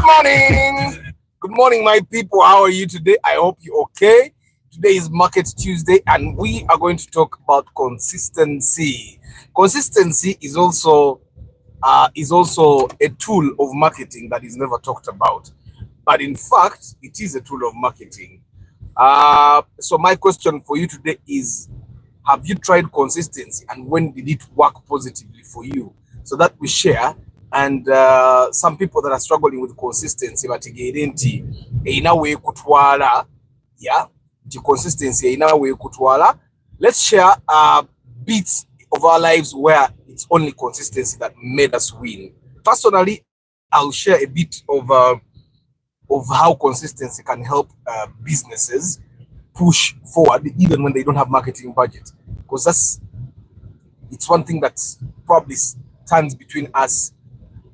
morning. Good morning, my people. How are you today? I hope you're okay. Today is Market Tuesday, and we are going to talk about consistency. Consistency is also a tool of marketing that is never talked about, but in fact, it is a tool of marketing. So my question for you today is: have you tried consistency, and when did it work positively for you? So that we share. And some people that are struggling with consistency, but in a way kutwala, yeah, the consistency in a way kutwala. Let's share bits of our lives where it's only consistency that made us win. Personally, I'll share a bit of how consistency can help businesses push forward even when they don't have marketing budget, because it's one thing that probably stands between us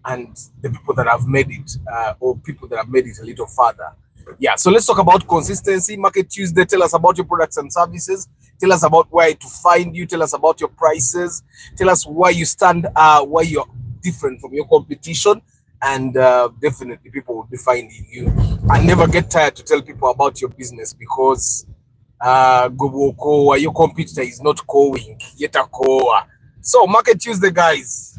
and the people that have made it, or people that have made it a little further. Yeah, so let's talk about consistency. Market Tuesday. Tell us about your products and services. Tell us about where to find you. Tell us about your prices. Tell us why you stand, why you're different from your competition, and definitely people will be finding you. And never get tired to tell people about your business, because your competitor is not going yet a koa. So Market Tuesday, guys.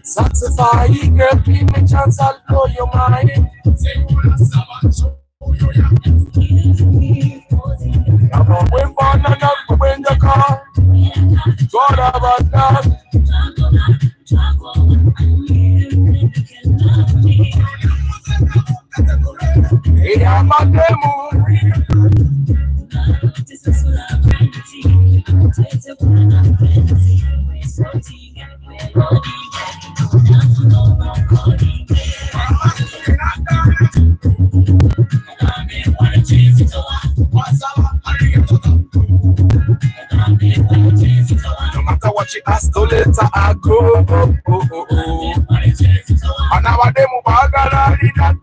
Satisfy, girl, give me chance, I'll blow your mind. When born and up when the car, God about that. Hey, I'm a demo. No matter what you ask, to later I go. And now I demo bagara in that.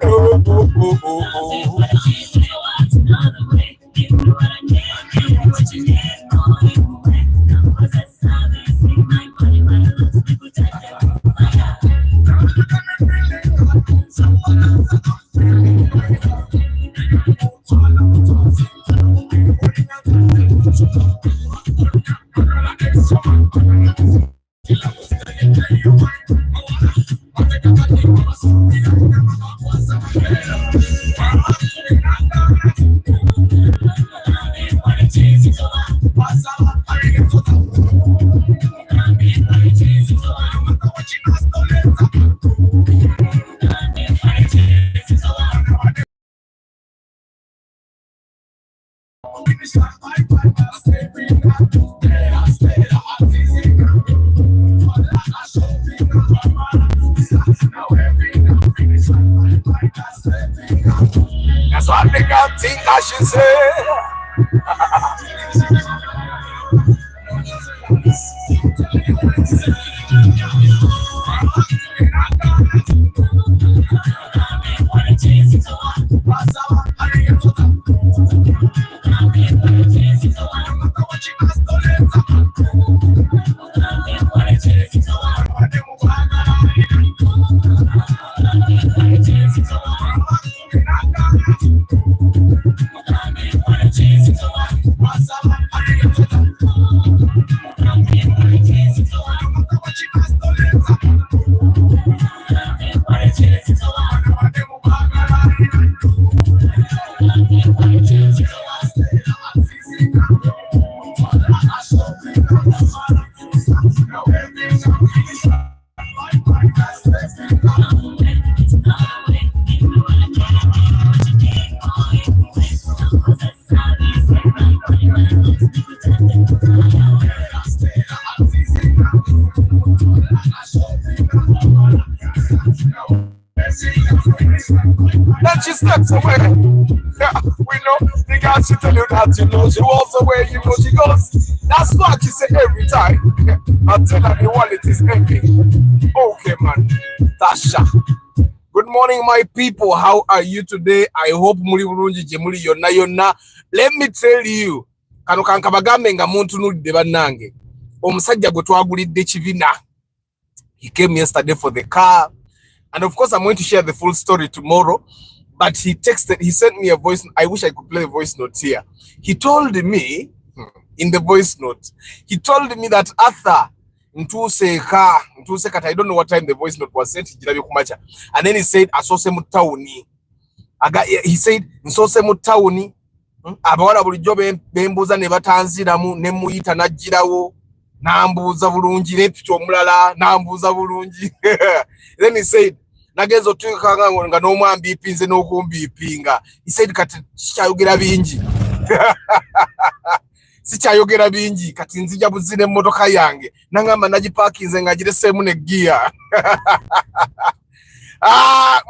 That's what they got think I should say. Then she steps away. Yeah, we know the girl, she tell you that you know. She walks away, you know she goes. That's what she say every time. I tell her the wallet is empty. Okay, man. Tasha. Good morning, my people. How are you today? I hope muri bulungi je muri yonna yonna. Let me tell you, kano kankabagambe nga muntu nulide bannange. Omusajja gwe twagulidde kibina. He came yesterday for the car. And of course, I'm going to share the full story tomorrow. But he sent me a voice. I wish I could play the voice note here. He told me, in the voice note, he told me that Arthur, I don't know what time the voice note was sent. And then he said, Asose mutauni. He said, Nsose mutauni. Abawala bulijjo bembuza ne batanziramu ne muyita najjirawo. Nambuza bulungi nepito omulala nambuza bulungi. Then he said, nagenzo tukanga nga n'omwambi ipinze n'okumbi ipinga. He said kati sikyayogera bingi. Sikyayogera bingi kati nzija buzine emmotoka yange nangamba nagipakinze nga gireseemu ne gear.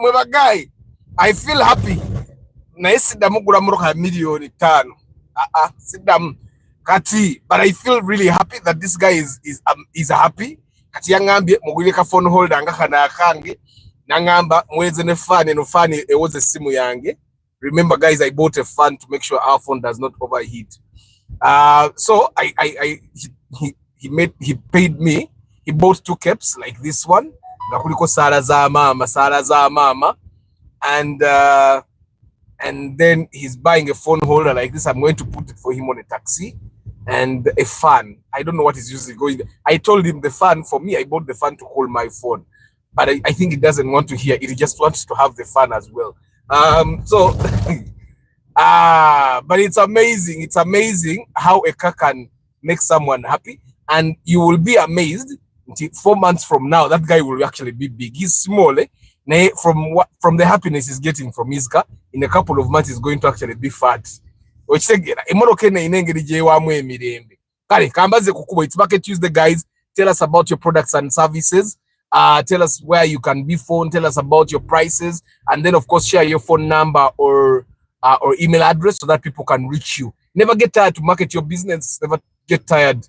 Mwe bagayi, I feel happy. Naye siddamu gula mmotoka ya million 5. Siddamu. Kati, but I feel really happy that this guy is happy. Kati yangambye mugulire ka phone holder nga kana akange nangamba mweze ne fan eno fan ewoze simu yange. Remember guys, I bought a fan to make sure our phone does not overheat. So he paid me. He bought 2 caps like this one. Nakuliko sala za mama. And then he's buying a phone holder like this. I'm going to put it for him on a taxi. And a fan. I don't know what is usually going. I told him the fan, for me, I bought the fan to hold my phone. But I think it doesn't want to hear it. It just wants to have the fan as well. But it's amazing. It's amazing how a car can make someone happy. And you will be amazed until 4 months from now, that guy will actually be big. He's small, eh? From the happiness he's getting from his car, in a couple of months he's going to actually be fat. It's Market Tuesday, guys. Tell us about your products and services. Tell us where you can be found. Tell us about your prices, and then of course share your phone number or email address so that people can reach you. Never get tired to market your business. Never get tired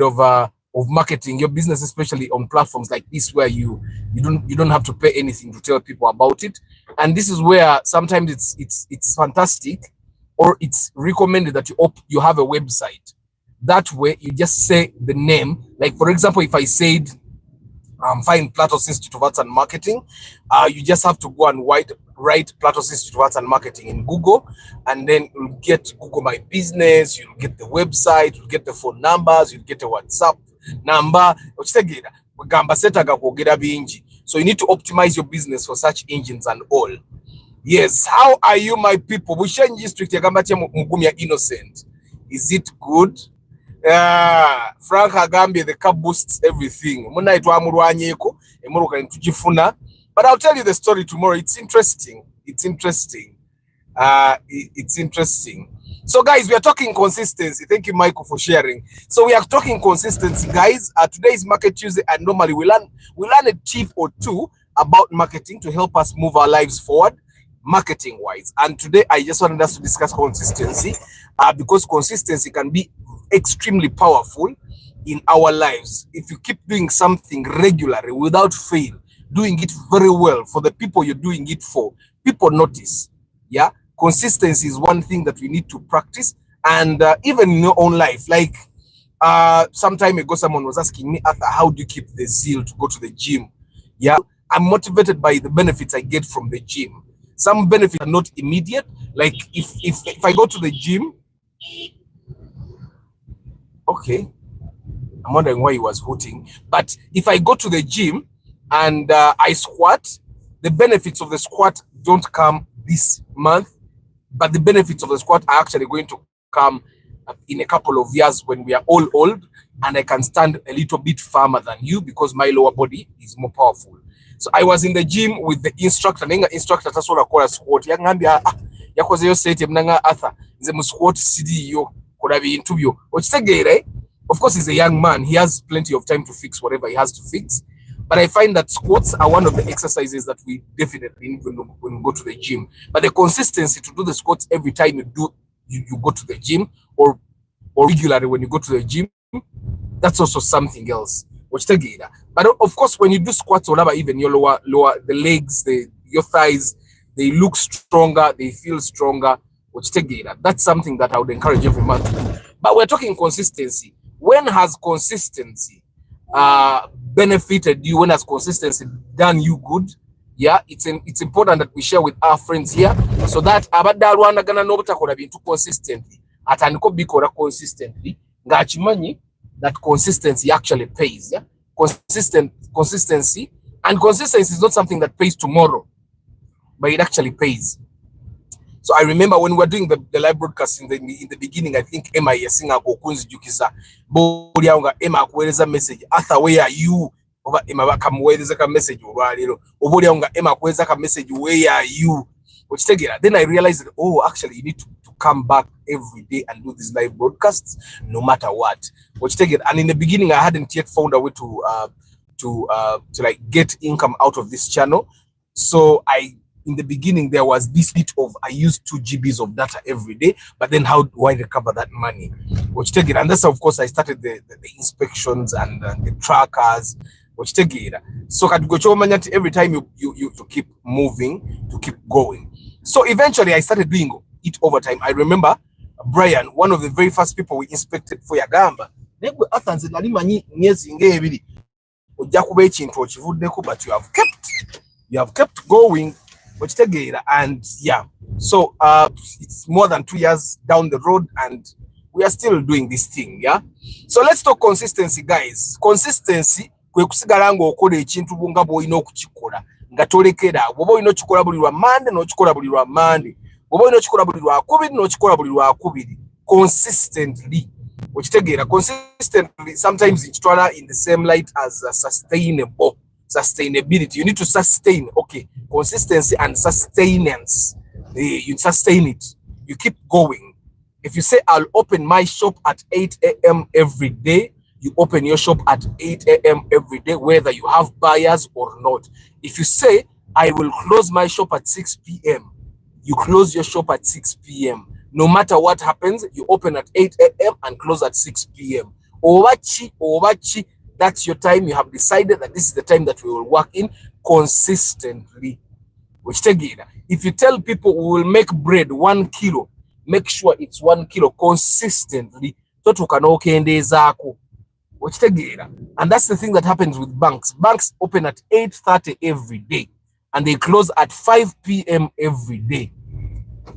of marketing your business, especially on platforms like this where you don't have to pay anything to tell people about it. And this is where sometimes it's fantastic, or it's recommended that you have a website. That way you just say the name. Like for example, if I said find Plato's Institute of Arts and Marketing, you just have to go and write Plato's Institute of Arts and Marketing in Google, and then you'll get Google My Business, you'll get the website, you'll get the phone numbers, you'll get a WhatsApp number. So you need to optimize your business for search engines and all. Yes, how are you, my people? Bushenyi district yagambatia Mugumya Innocent. Is it good? Frank Agambie, the car boosts everything. But I'll tell you the story tomorrow. It's interesting. It's interesting. It's interesting. So guys, we are talking consistency. Thank you, Michael, for sharing. So we are talking consistency, guys. Today is Market Tuesday, and normally we learn a tip or two about marketing to help us move our lives forward, marketing wise. And today I just wanted us to discuss consistency, because consistency can be extremely powerful in our lives. If you keep doing something regularly without fail, doing it very well for the people you're doing it for, people notice. Yeah, consistency is one thing that we need to practice. And even in your own life, like some time ago someone was asking me, Arthur, how do you keep the zeal to go to the gym? Yeah, I'm motivated by the benefits I get from the gym. Some benefits are not immediate. Like if I go to the gym, okay, I'm wondering why he was hooting. But if I go to the gym and I squat, the benefits of the squat don't come this month, but the benefits of the squat are actually going to come in a couple of years when we are all old, and I can stand a little bit firmer than you because my lower body is more powerful. So I was in the gym with the instructor. Nenga instructor tasola kola squat. Yangambia yakoze yo set mnanga Arthur nze mu squat CD yo kola bintu byo. Okitegere, of course he's a young man. He has plenty of time to fix whatever he has to fix. But I find that squats are one of the exercises that we definitely need when we go to the gym. But the consistency to do the squats every time you go to the gym, or regularly when you go to the gym, that's also something else. But of course, when you do squats, or even your lower, the legs, your thighs, they look stronger, they feel stronger That's something that I would encourage every man to do. But we're talking consistency. When has consistency benefited you? When has consistency done you good? Yeah, it's important that we share with our friends here so that abadde alwanagana n'obutakola bintu consistently atandika bikola consistently ng'akimanyi that consistency actually pays. Yeah, consistency, and consistency is not something that pays tomorrow, but it actually pays. So I remember when we were doing the live broadcast in the beginning, I think Emma yasinga kokunzi jukiza boli yaunga Emma akueleza message Arthur, where are you? Oba Emma bakamueleza ka message oba lero oboli yaunga Emma akueleza ka message, where are you? Then I realized that, oh, actually you need to come back every day and do these live broadcasts no matter what. And in the beginning I hadn't yet found a way to like get income out of this channel. So in the beginning, there was this bit of I used 2 GBs of data every day, but then how do I recover that money? And that's, of course, I started the inspections and the trackers. So every time you keep moving, to keep going. So eventually I started doing it over time. I remember Brian, one of the very first people we inspected for Uganda. But you have kept going. And yeah, so it's more than 2 years down the road and we are still doing this thing. Yeah, so let's talk consistency, guys. Consistency kwe kusigala nga okola ekintu bunga bw'olina okukikola nga tolekera. Bw'oba olina okikola buli lwa Monday n'okikola buli lwa Monday, bw'oba olina okikola buli lwa Kubiri n'okikola buli lwa Kubiri, consistently. Consistently, sometimes it's in the same light as sustainability. You need to sustain. Okay, consistency and sustenance. You sustain it. You keep going. If you say I'll open my shop at 8 a.m. every day, you open your shop at 8 a.m. every day, whether you have buyers or not. If you say I will close my shop at 6 p.m., you close your shop at 6 p.m. No matter what happens, you open at 8 a.m. and close at 6 p.m. Owachi, that's your time. You have decided that this is the time that we will work in consistently. If you tell people we will make bread 1 kilo, make sure it's 1 kilo consistently. And that's the thing that happens with banks. Banks open at 8:30 every day and they close at 5 p.m. every day.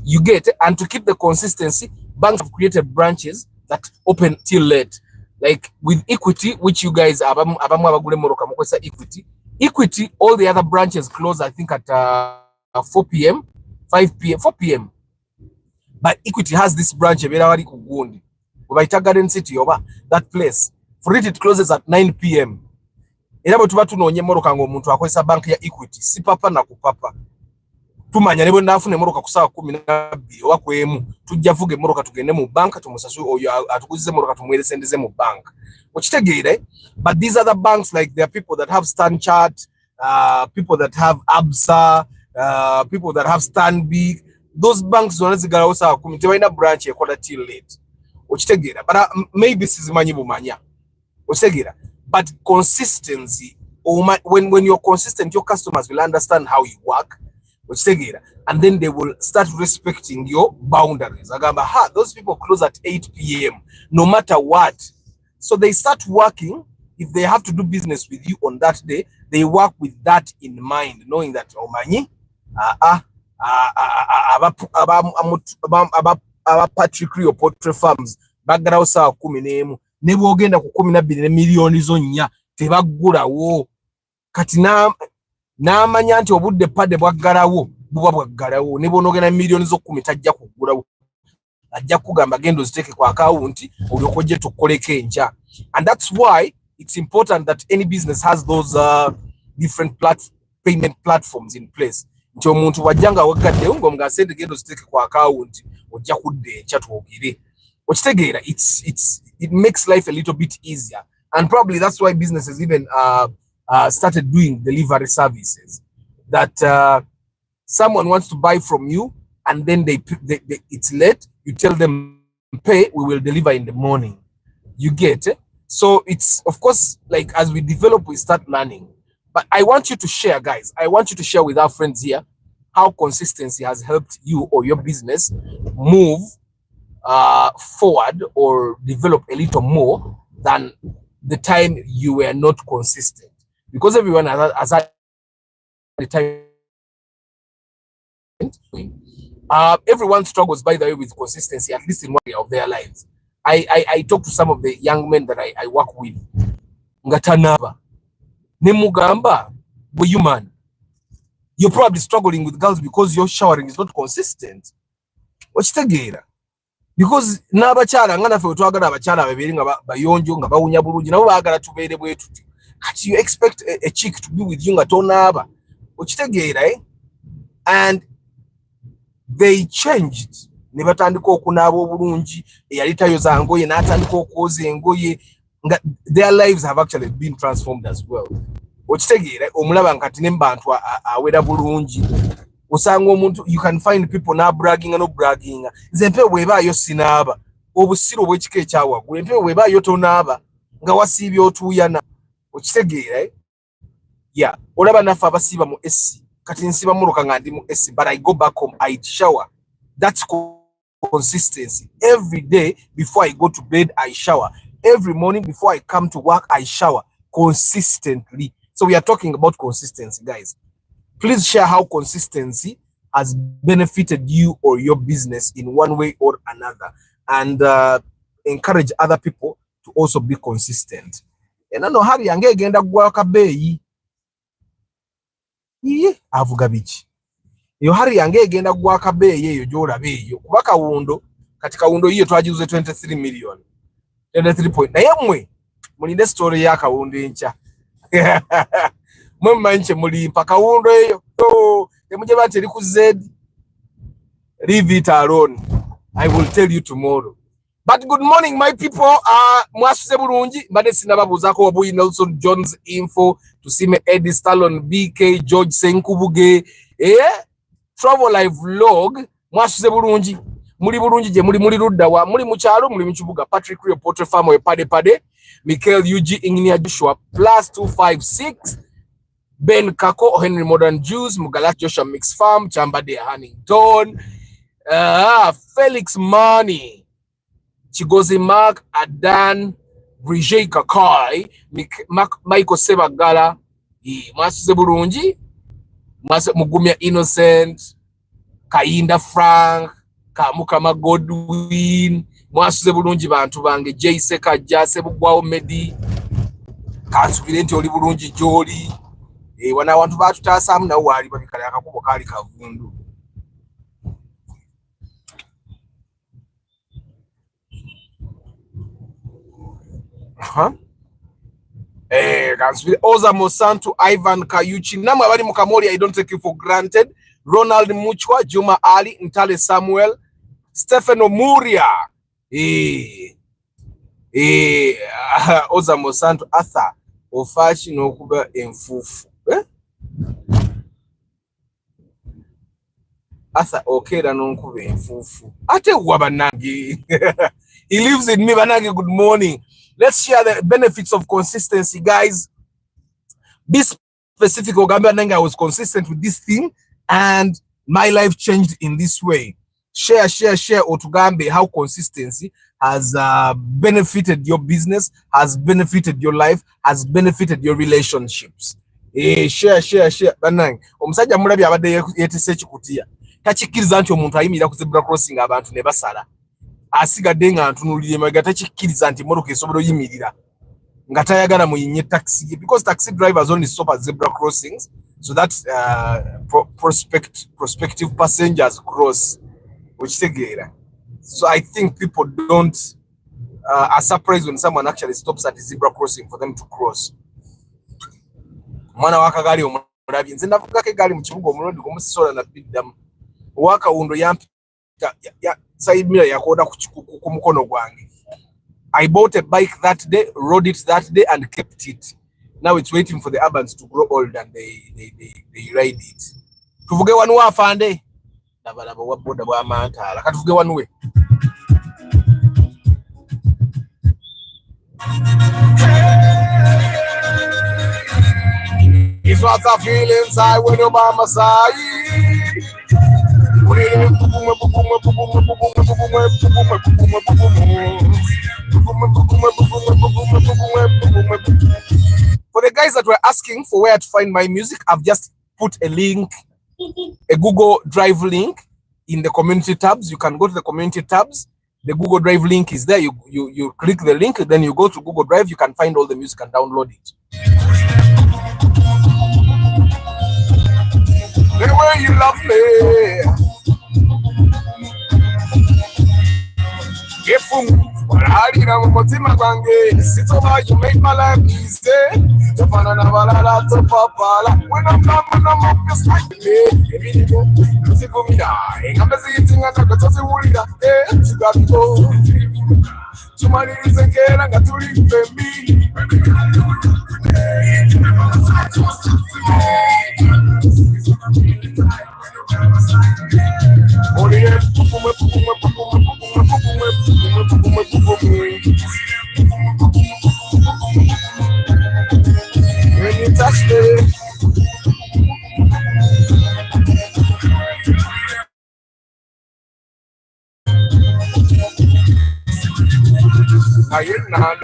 You get it? And to keep the consistency, banks have created branches that open till late. Like with Equity, which you guys are Equity, all the other branches close, I think, at 4 p.m., 5 p.m., 4 p.m. But Equity has this branch, Garden City, that place. For it closes at 9 p.m. Bank ya Equity, si papa na kupapa. Tumanya nebo ndafune moroka kusawa 12 wakwemu tujja vuge moroka tugende mu bank tumusasu oyo atukuzize moroka tumwele sendeze mu bank. But these other banks, like there are people that have Stanchart, people that have Absa, people that have Stanbic. Those banks zonazigala osawa 10 tebaina branch ekola till late. But maybe sizimanyi bumanya. But consistency, when you're consistent, your customers will understand how you work. And then they will start respecting your boundaries. Those people close at 8 p.m. no matter what. So they start working. If they have to do business with you on that day, they work with that in mind, knowing that Omanyi, Patrick Rio Poultry Farms, bagara sawa 10 nebo ogenda ku 12 million zonya tebagula wo kati n'amanya nti obudde padde bwaggalawo buba bwaggalawo ne bonogena millions zo 10 tajja kugulawo ajja kugamba gendo ziteke kwa account olyokoje tukoleko enja. And that's why it's important that any business has those different payment platforms in place. Nti omuntu wajjanga wagadde ngo mga send gendo ziteke kwa account ojja kudde encha twogire. It makes life a little bit easier. And probably that's why businesses even started doing delivery services, that someone wants to buy from you and then it's late, you tell them pay, we will deliver in the morning. You get it? So it's, of course, like as we develop, we start learning. But I want you to share, guys. I want you to share with our friends here how consistency has helped you or your business move forward or develop a little more than the time you were not consistent. Because everyone has had the time. Everyone struggles, by the way, with consistency, at least in one area of their lives. I talk to some of the young men that I work with. Ngatanaba. Nemugamba, but you man, you're probably struggling with girls because your showering is not consistent. What's the game? Because n'abakyala nga naffe twagala abakyala babiri nga bayonjo nga bawunya bulungi nabo baagala tubeere bwe tuti kati you expect a chick to be with you nga tonaaba okitegeera and they changed ne batandika okunaaba obulungi eyali tayoza ngoye n'atandika okwoza engoye nga their lives have actually been transformed as well. Okitegeera omulaba nkati ne mbantu awera bulungi osanga omuntu, you can find people na bragging no bragging nze mpe bwebaayo sinaaba obusiro bw'ekika ekyawaggulu mpe bwebaayo tonaaba nga wasiibye otuuyana okitegeera yeah olaba naffe abasiiba mu esi kati nsiba muloka nga ndi mu esi but I go back home I shower. That's consistency. Every day before I go to bed I shower. Every morning before I come to work I shower consistently. So we are talking about consistency, guys. Please share how consistency has benefited you or your business in one way or another, and encourage other people to also be consistent. And I know how yange agenda gwaka beyi. Avuga bichi. Yo hari yange agenda gwaka beyi yo jola beyi. Kubaka wundo katika wundo hiyo twajiuze 23 million. 23 point. Na yamwe mulinde story ya kawundo encha. Mmanche muli mpaka wundo eyo temuje bati eri ku Z. Leave it alone. I will tell you tomorrow. But good morning my people. Mwasuze bulungi mbade sinababuuzako Wabuyi Nelson Jones info tusime Eddie Stallon BK George Senkubuge travel live vlog mwasuze bulungi muli bulungi je muli ludda wa muli mu kyalo muli mu kibuga Patrick Rio Potter Farm we pade Michael UG Ingenia Joshua +256 Ben Kako Henry Modern Jews Mugala Joshua Mix Farm Chambade Huntington Felix Mani Chigozi Mark Adan Brigitte Kakai Michael Sebagala mwasuze bulungi Mugumya Innocent Kayinda Frank Kamukama Godwin mwasuze bulungi bantu bange Jaiseka Jase Bugwawo Medi kansubire nti oli bulungi joli wana abantu batutasamu nawo wali babikala akakubo kali kavundu kansubire Oza Mosantu Ivan Kayuchi namwe abali mu Kamori I don't take you for granted Ronald Muchwa Juma Ali Ntale Samuel Stephen Omuria Oza Mosantu Arthur Ofashi nokuba enfufu Arthur Okera nonkuba enfufu ate wabanange he lives in me banange. Good morning. Let's share the benefits of consistency, guys. Be specific. I was consistent with this thing and my life changed in this way. Share Otugambe how consistency has benefited your business, has benefited your life, has benefited your relationships. Share banang omusajja mulabi abadde yetese kikutia takikiriza nti omuntu ayimira ku zebra crossing abantu ne basala asigadde nga ntunulire maga takikiriza nti motoka esobola oyimirira nga tayagala muyinye taxi because taxi drivers only stop at zebra crossings so that prospective passengers cross. So I think people don't are surprised when someone actually stops at the zebra crossing for them to cross. Mwana waka gali omulabi nze navuga ke gali mu kibuga omulundi gumusola na biddamu waka wundo ya side mirror yakoda ku mukono gwange. I bought a bike that day, rode it that day and kept it. Now it's waiting for the urbans to grow old and they ride it. Tuvuge wanu afande nabalaba waboda bwa mantala katuvuge wanuwe. It's what I feel inside when you're by my side. For the guys that were asking for where to find my music, I've just put a link, a Google Drive link in the community tabs. You can go to the community tabs. The Google Drive link is there. You click the link, then you go to Google Drive. You can find all the music and download it. The way you love me. If you make my life easy. To find another to papa. When I'm up just like me. I'm visiting and I got to see you got to go. Too many reasons I got to leave me. When you touch me, I ain't not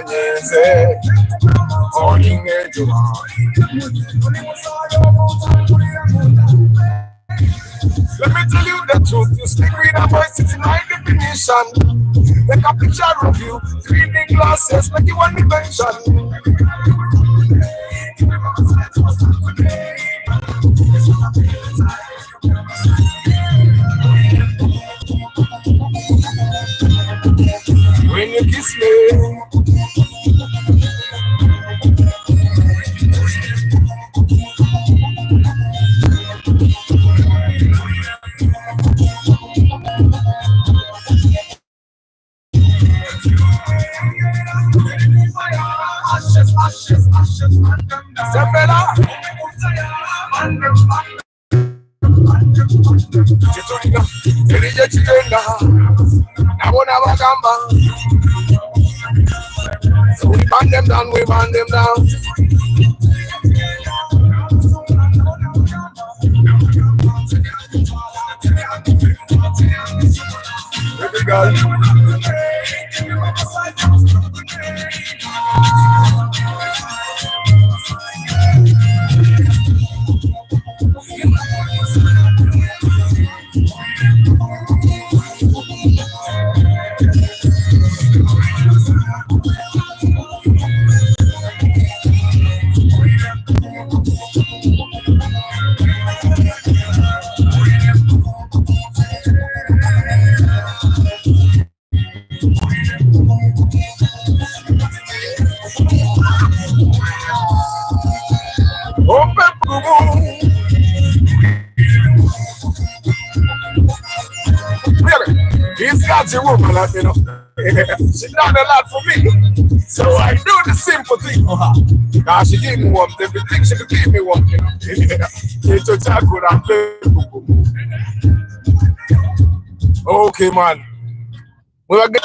let me tell you the truth. You speak with a voice, it's in my definition. Take a picture of you, 3D glasses, like you want to mention. When you kiss me, so we burn them down, we burn them down. Baby girl. He's got your woman, you know. She done a lot for me, so I do the simple thing for her. Now she gave me warmth, everything she could give me warmth, you know. Okay, man. We are the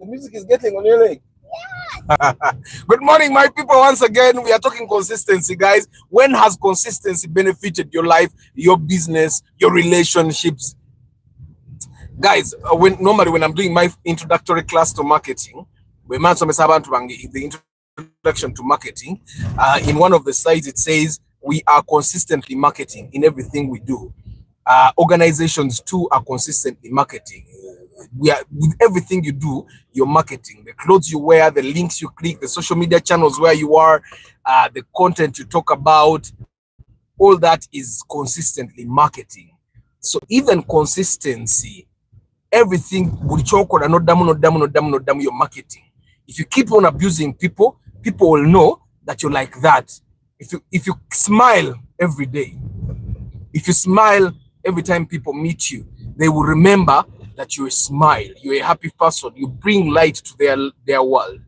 music is getting on your leg. Good morning, my people. Once again, we are talking consistency, guys. When has consistency benefited your life, your business, your relationships? Guys, normally when I'm doing my introductory class to marketing, the introduction to marketing, in one of the slides it says we are consistently marketing in everything we do. Organizations too are consistently marketing. We are with everything you do, you're marketing. The clothes you wear, the links you click, the social media channels where you are, the content you talk about, all that is consistently marketing. So even consistency, everything you're marketing. If you keep on abusing people, people will know that you're like that. If you smile every day, If you smile every time people meet you, they will remember that you smile, you're a happy person, you bring light to their world.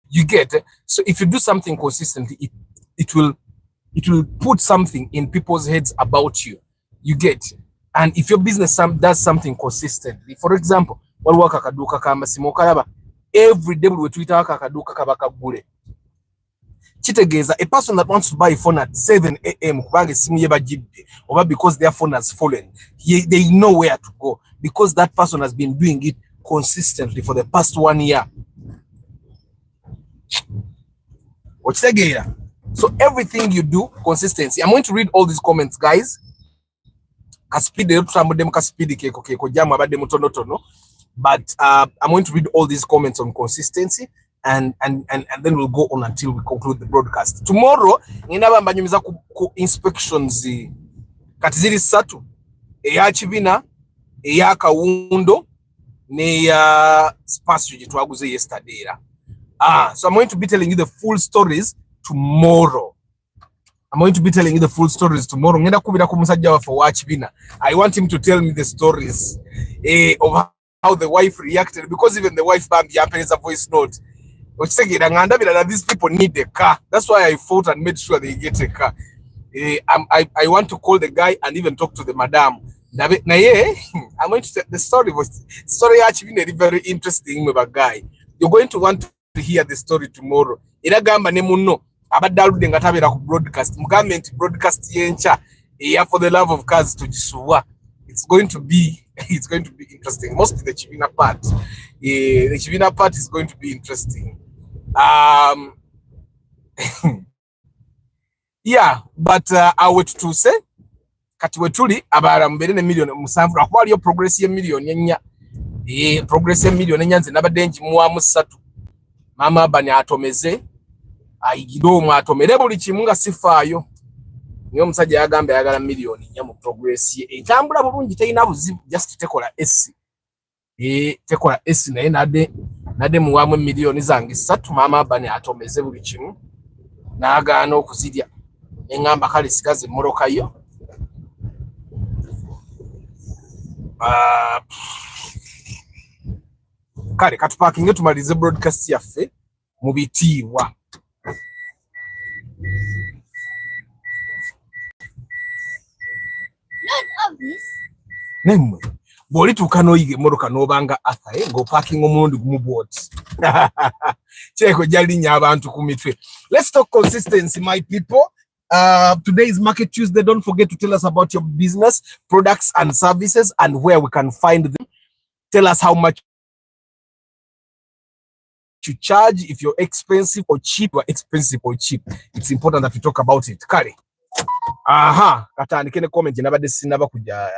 You get? So if you do something consistently, it will put something in people's heads about you. You get? And if your business does something consistently, for example, waliwo akaduuka k'amasimu okalaba every day buli we tuyitawo akaduuka kaba kaggule. Kitegeeza a person that wants to buy a phone at 7 a.m. kubanga essimu ye bagidde oba because their phone has fallen, they know where to go because that person has been doing it consistently for the past 1 year. Okitegeera? So everything you do, consistency. I'm going to read all these comments, guys. But I'm going to read all these comments on consistency, and then we'll go on until we conclude the broadcast. Tomorrow, ngenda banyumiza ku inspections kati ziri 3, eya Kibina, eya Kawundo, ne ya Spasio gye twaguze yesterday. So I'm going to be telling you the full stories tomorrow. Ngenda kubira ku musajja waffe wa Kibina. I want him to tell me the stories of how the wife reacted, because even the wife yampereza voice note. These people need a car. That's why I fought and made sure they get a car. I want to call the guy and even talk to the madam. I'm going to tell the story. Story actually very interesting with a guy. You're going to want to hear the story tomorrow. Iragamba ne munno abadde nga tabera ku broadcast. Mugament broadcast yencha for the love of cars to Jisuwa. It's going to be interesting. Mostly the Kibina part. The Kibina part is going to be interesting. Yeah, but I would to say kati wetuli abara mbere ne million musanvu akwali yo progress ye million enya. Progress ye million enya nze nabadde njimuwamu 3. Mama bani atomeze ayigido mu atomere buli kimu nga sifaayo. Niyo musajja yagamba yagala million nya mu progress ye. Etambula bulungi teyina buzibu, just tekola S. Tekola S naye nade muwamu million zange 3. Mama bani atomeze buli kimu naagaana okuzirya. Engamba kale sigaze moroka yo. Kale katuparkinge tumalize broadcast yaffe mu bitiibwa. Nemwe boli tukanoyige moroka nobanga athaye ngo parking omundi gumubot. Cheko jalinya abantu ku mitwe. Let's talk consistency, my people. Today is Market Tuesday. Don't forget to tell us about your business, products and services, and where we can find them. Tell us how much you charge, if you're expensive or cheap. Or expensive or cheap. It's important that we talk about it. Kari. Katandikene comment nabadde sinaba kuja.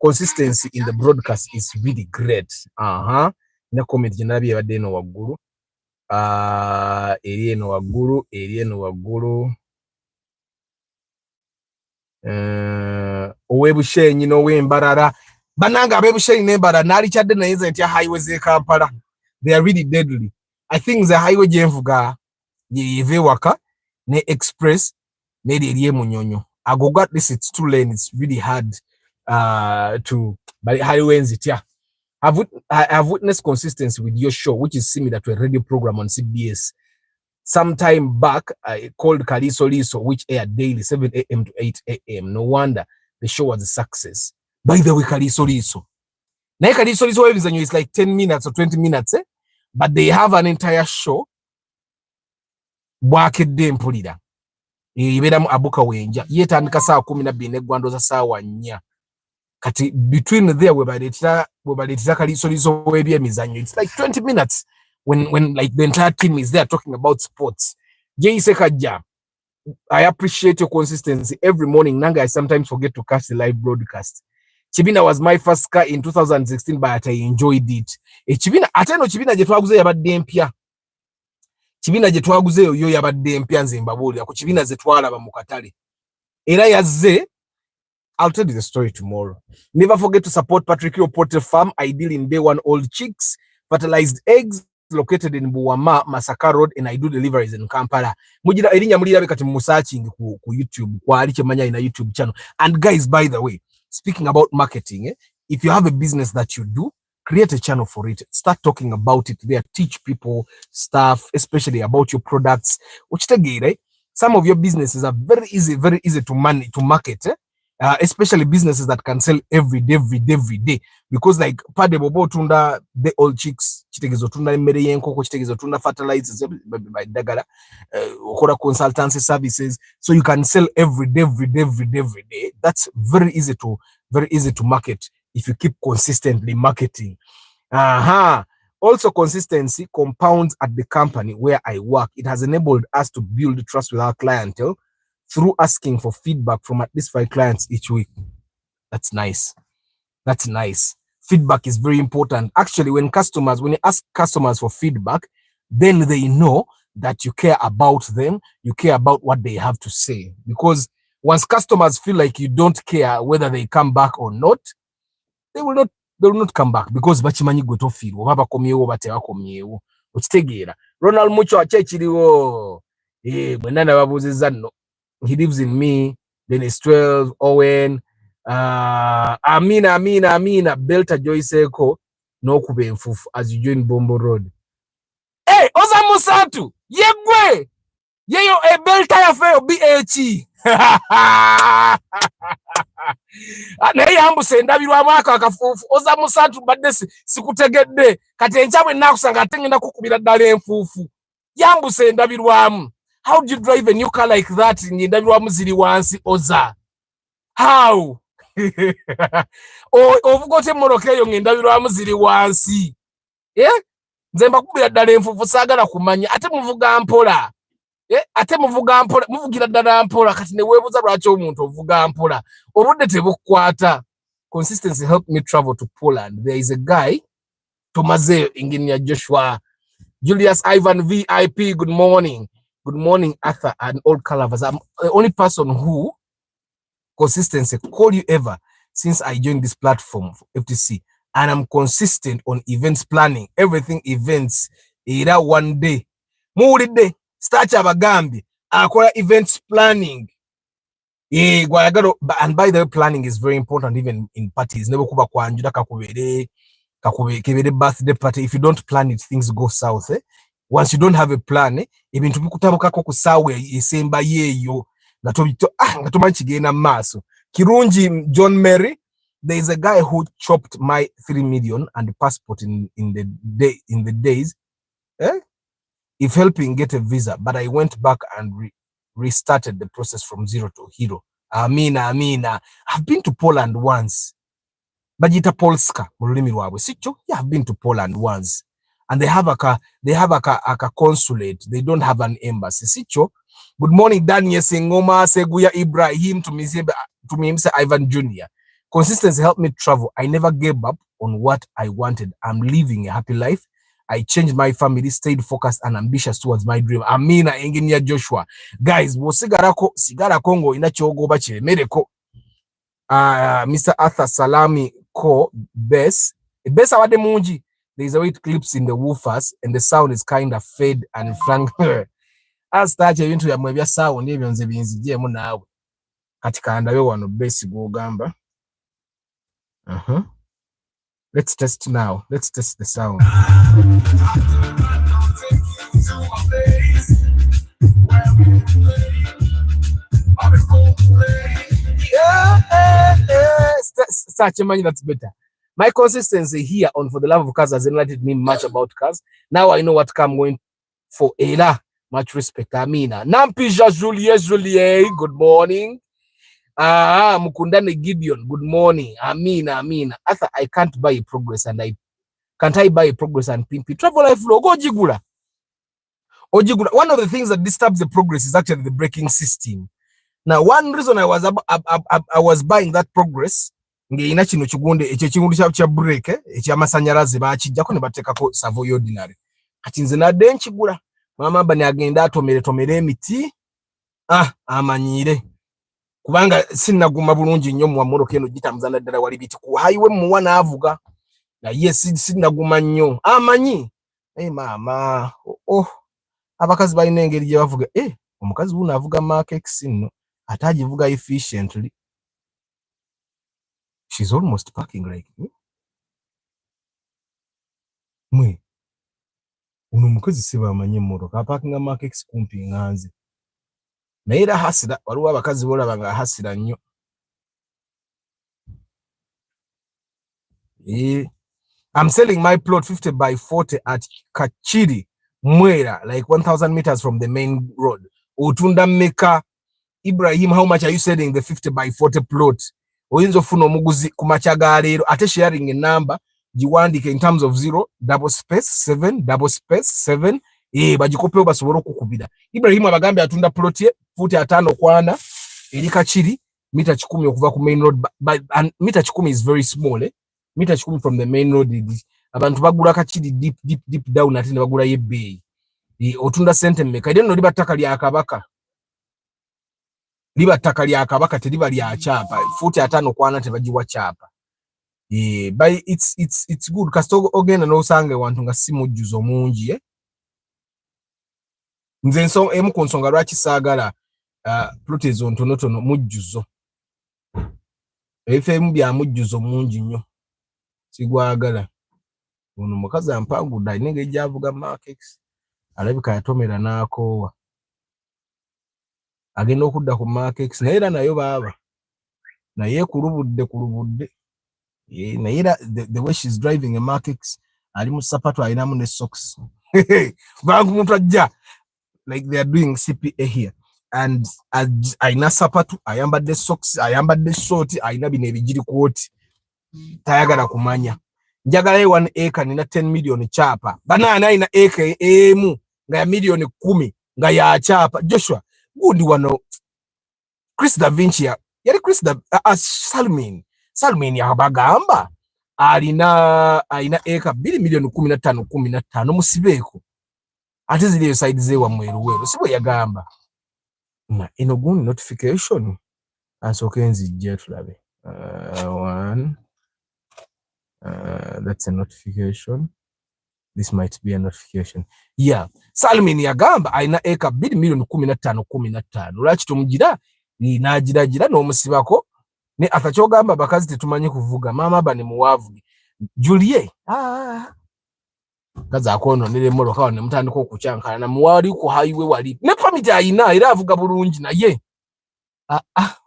Consistency in the broadcast is really great. Na comment jinabi yabadde no waggulu. Eri eno waggulu. Owebushenyi n'owembarara. Bananga abebushenyi n'embarara nali kyadde naye ntya highways e Kampala. They are really deadly. I think the highway gyenvuga yeve waka ne express ne eri Munyonyo. I got this, it's 2 lane, it's really hard to but highway nzitya. I've witnessed consistency with your show, which is similar to a radio program on CBS. Sometime back, I called Kaliso Liso, which aired daily, 7 a.m. to 8 a.m. No wonder the show was a success. By the way, Kaliso Liso. Now, Kaliso Liso is like 10 minutes or 20 minutes, but they have an entire show. Bwakedde mpulira. Iberamu abuka wenja. Yetandika saa 12 eggwandoza saa 4. Kati between there webaletera Kaliso Liso w'ebyemizannyo. It's like 20 minutes. When like the entire team is there talking about sports. Jayise Kajja, I appreciate your consistency. Every morning, Nanga, I sometimes forget to catch the live broadcast. Kibina was my first car in 2016, but I enjoyed it. Kibina, ateno Kibina gye twaguze yabadde empya. Kibina gye twaguze yo yabadde empya nze mbabulira ku Kibina ze twalaba mu katale. Era yazze, I'll tell you the story tomorrow. Never forget to support Patrick Poultry Farm. I deal in day 1 old chicks, fertilized eggs, located in Buwama, Masaka Road, and I do deliveries in Kampala. Mujira erinya mulira bekati mu searching ku YouTube kwa ali chemanya ina YouTube channel. And guys, by the way, speaking about marketing, if you have a business that you do, create a channel for it. Start talking about it there. Teach people stuff, especially about your products. Some of your businesses are very easy to market. Especially businesses that can sell every day. Because like pade bobo tunda the old chicks, chitegezo tunda emmere y'enkoko, chitegezo tunda fertilizers by dagala, okora consultancy services. So you can sell every day. That's very easy to market if you keep consistently marketing. Also, consistency compounds at the company where I work. It has enabled us to build trust with our clientele through asking for feedback from at least 5 clients each week. That's nice. Feedback is very important. Actually, when you ask customers for feedback, then they know that you care about them, you care about what they have to say. Because once customers feel like you don't care whether they come back or not, they will not come back, because bachimanyi gwe tofiirwa oba bakomyewo batebakomyewo. Okitegeera Ronald Mucho akyekiriwo bwenna nababuuzizza nno. He lives in me. Dennis 12 Owen Amina Belta Joyce Eko n'okuba enfufu as you join Bombo Road. Oza Musatu yegwe yeyo Belta yafeyo BH naye yambuse ndabirwamu akafuufu. Oza Musatu badde sikutegedde kati enkya nakusanga ate ngenda kukubira ddala enfuufu. Yambuse ndabirwamu. How do you drive a new car like that? Ndabirwamu ziri wansi Oza. How? Ovugote moroka eyo ndabirwamu ziri wansi. Nze mbakubira ddala enfuufu saagala kumanya. Ate muvuga mpola. Muvugira ddala mpola kati ne weebuuza lwaki omuntu ovuga mpola. Obudde tebukwata. Consistency helped me travel to Poland. There is a guy, Tomaze Engineer Joshua, Julius Ivan VIP, good morning. Good morning, Arthur and all Calavers. I'm the only person who consistency call you ever since I joined this platform for FTC. And I'm consistent on events planning. Everything events. Era one day. Muwulidde start abagambi akola events planning. And by the way, planning is very important even in parties. Never kuba kwanjula kakubere birthday party. If you don't plan it, things go south. Once you don't have a plan, ebintu bikutabukako kusawe esemba yeyo nga tomanyi kigenda maaso. Kirungi John Mary, there is a guy who chopped my 3 million and the passport in the days. If helping get a visa, but I went back and restarted the process from zero to hero. Amina. I've been to Poland once. Bajita Polska mululimi lwabwe sicho. Yeah, I've been to Poland once. And they have a consulate. They don't have an embassy. Sicho. Good morning, Daniel Sengoma, Seguya Ibrahim, to me, Mr. Ivan Jr. Consistency helped me travel. I never gave up on what I wanted. I'm living a happy life. I changed my family, stayed focused and ambitious towards my dream. Amina Engineer Joshua. Guys, sigara Congo inachoogoba kiremereko. Mr. Arthur Salami Ko Bess awade mungi. There is a way it clips in the woofers and the sound is kind of fade and frank. As that you into your movie sound, even the binzijemu nawe. Kati kandawe wano Bess gogamba. Let's test now. Let's test the sound. Such a man, that's better. My consistency here on For the Love of Cars has enlightened me much about cars. Now I know what car I'm going for. Ela, much respect. Amina. Nampija Julie, good morning. Mukundane Gideon, good morning. Amina. Arthur, I can't buy progress and can't I buy progress and pimp travel life flow. Go Ojigula. One of the things that disturbs the progress is actually the braking system. Now, one reason I was buying that progress, ngeina kino kigunde ekyo kigundu kya brake ekyamasanyalaze bakijjako ne bateekako Savoy ordinary. Kati nze nadde nkigula mama bani agenda atomere emiti amanyire kubanga sinnaguma bulungi nnyo mu amoroka eno gitamuzana ddala wali biti ku highway muwa naavuga na yes sinnaguma nnyo amanyi mama abakazi balina engeri gye bavuga omukazi wuno avuga Mark X nno ate agivuga efficiently. She's almost parking like me. Mwe uno omukazi si bamanyi emmotoka aparkinga Mark X kumpi nganze naye era hasira waliwo abakazi bolaba nga hasira nnyo. I'm selling my plot 50 by 40 at Kachiri, Mwera, like 1,000 meters from the main road. Utunda meka. Ibrahim, how much are you selling the 50 by 40 plot? Oyinzo funo muguzi kumachaga lero. Ate sharing a number, jiwandike in terms of 0, double space, 7, double space, 7. Bajikope basobora kukubida. Ibrahim abagambe atunda plot ye, futi atano kwana, eri Kachiri, mita 10 okuva ku main road, and mita 10 is very small, mita 10 from the main road. Abantu bagula Kachiri deep down ate ne bagula yebbeyi. Otunda sente mmeka. Ide no liba ttaka lya Kabaka. Liba ttaka lya Kabaka teriba lya chapa. Futi atano kwana tebagiwa chapa. But it's good kasto ogenda n'osange wantu nga si mujjuzo mungi nze emu ku nsonga lwaki saagala plot ezo ntonotono mujjuzo. Ebifo bya mujjuzo mungi nnyo sigwagala. Ono mukazi ampangudde alina engeri gy'avuga Mark X alabika yatomera n'akoowa agenda okudda ku Mark X naye era nayo baaba naye kulubudde naye era the way she's driving a Mark X ali mu sapato alinamu ne socks vangu muntu ajja like they are doing CPA here and alina sapato ayambadde socks ayambadde short alina bino ebigiri kwoti tayagala kumanya. Njagala 1 acre nina 10 million chapa. Banana alina acre emu nga ya million 10 nga ya chapa. Joshua gundi wano Chris Da Vinci yali Chris Da Salmin ya bagamba alina acre 2 million 15 musibeko ate ziliyo side zewa mweru sibo yagamba na eno gundi notification ansooke nzijje tulabe. One that's a notification. This might be a notification. Yeah. Salmin yagamba aina acre 2 million 15 lwaki tumugira nagira n'omusibako ne akakyogamba bakazi tetumanyi kuvuga mama bane muwavu Julie kaza akono nile mmoloka wane mutandika okucyankana na muwali ku highway wali ne permit ayina era avuga bulungi naye